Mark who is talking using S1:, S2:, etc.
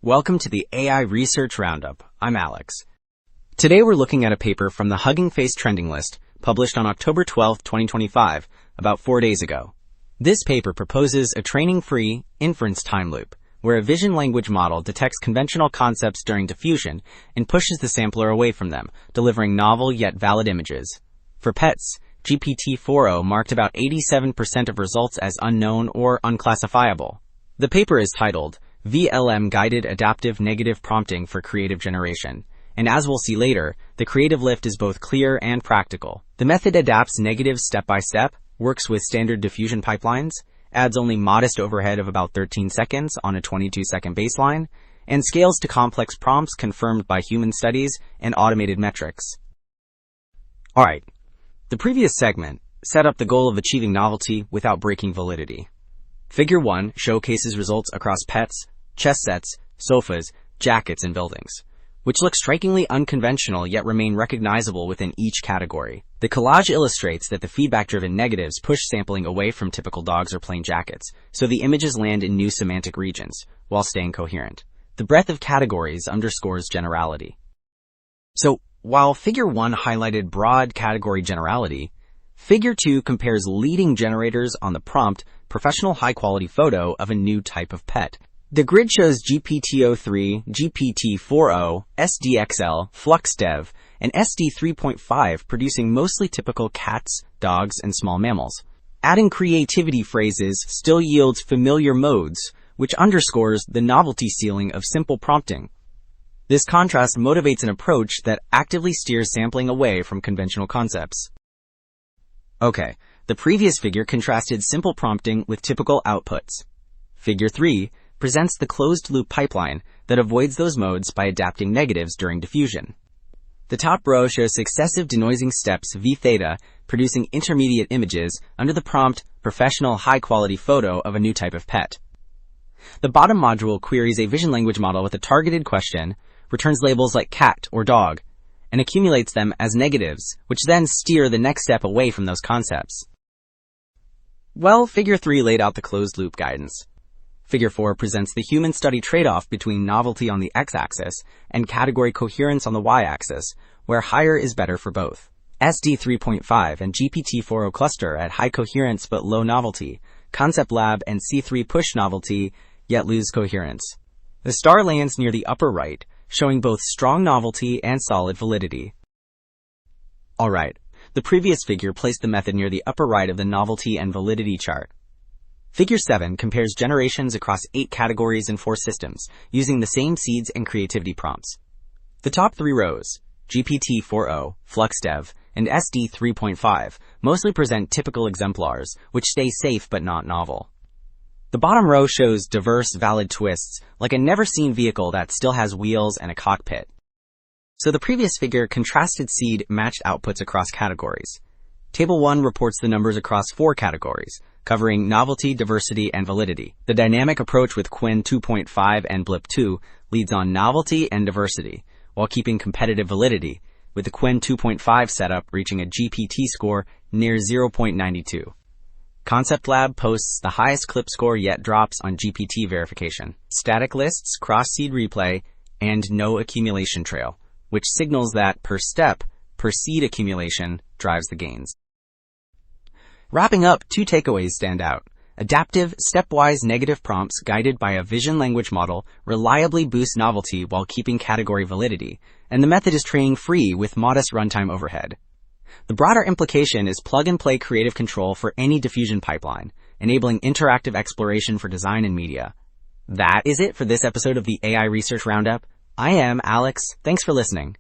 S1: Welcome to the AI Research Roundup. I'm Alex. Today we're looking at a paper from the Hugging Face trending list, published on October 12, 2025, about 4 days ago. This paper proposes a training-free inference-time loop, where a vision language model detects conventional concepts during diffusion and pushes the sampler away from them, delivering novel yet valid images. For pets, GPT-4o marked about 87% of results as unknown or unclassifiable. The paper is titled VLM-Guided Adaptive Negative Prompting for Creative Generation, and as we'll see later, the creative lift is both clear and practical. The method adapts negatives step by step, works with standard diffusion pipelines, adds only modest overhead of about 13 seconds on a 22-second baseline, and scales to complex prompts confirmed by human studies and automated metrics. Alright, the previous segment set up the goal of achieving novelty without breaking validity. Figure 1 showcases results across pets, chess sets, sofas, jackets, and buildings, which look strikingly unconventional yet remain recognizable within each category. The collage illustrates that the feedback-driven negatives push sampling away from typical dogs or plain jackets, so the images land in new semantic regions, while staying coherent. The breadth of categories underscores generality. So, while Figure 1 highlighted broad category generality, Figure 2 compares leading generators on the prompt professional high-quality photo of a new type of pet. The grid shows GPT-03, GPT-4o, SDXL, FluxDev, and SD3.5 producing mostly typical cats, dogs, and small mammals. Adding creativity phrases still yields familiar modes, which underscores the novelty ceiling of simple prompting. This contrast motivates an approach that actively steers sampling away from conventional concepts. Okay, the previous figure contrasted simple prompting with typical outputs. Figure 3 presents the closed-loop pipeline that avoids those modes by adapting negatives during diffusion. The top row shows successive denoising steps v-theta producing intermediate images under the prompt professional high-quality photo of a new type of pet. The bottom module queries a vision language model with a targeted question, returns labels like cat or dog, and accumulates them as negatives, which then steer the next step away from those concepts. Well, Figure 3 laid out the closed-loop guidance. Figure 4 presents the human study trade-off between novelty on the x-axis and category coherence on the y-axis, where higher is better for both. SD3.5 and GPT-4o cluster at high coherence but low novelty, Concept Lab and C3 push novelty, yet lose coherence. The star lands near the upper right, showing both strong novelty and solid validity. Alright, the previous figure placed the method near the upper right of the novelty and validity chart. Figure 7 compares generations across 8 categories and 4 systems, using the same seeds and creativity prompts. The top 3 rows, GPT-4o, FluxDev, and SD3.5, mostly present typical exemplars, which stay safe but not novel. The bottom row shows diverse, valid twists, like a never-seen vehicle that still has wheels and a cockpit. So the previous figure contrasted seed-matched outputs across categories. Table 1 reports the numbers across 4 categories, covering novelty, diversity, and validity. The dynamic approach with Quinn 2.5 and Blip 2 leads on novelty and diversity, while keeping competitive validity, with the Quinn 2.5 setup reaching a GPT score near 0.92. Concept Lab posts the highest clip score yet drops on GPT verification. Static lists, cross-seed replay, and no accumulation trail, which signals that per step, per seed accumulation drives the gains. Wrapping up, 2 takeaways stand out. Adaptive, stepwise negative prompts guided by a vision language model reliably boost novelty while keeping category validity, and the method is training-free with modest runtime overhead. The broader implication is plug-and-play creative control for any diffusion pipeline, enabling interactive exploration for design and media. That is it for this episode of the AI Research Roundup. I am Alex. Thanks for listening.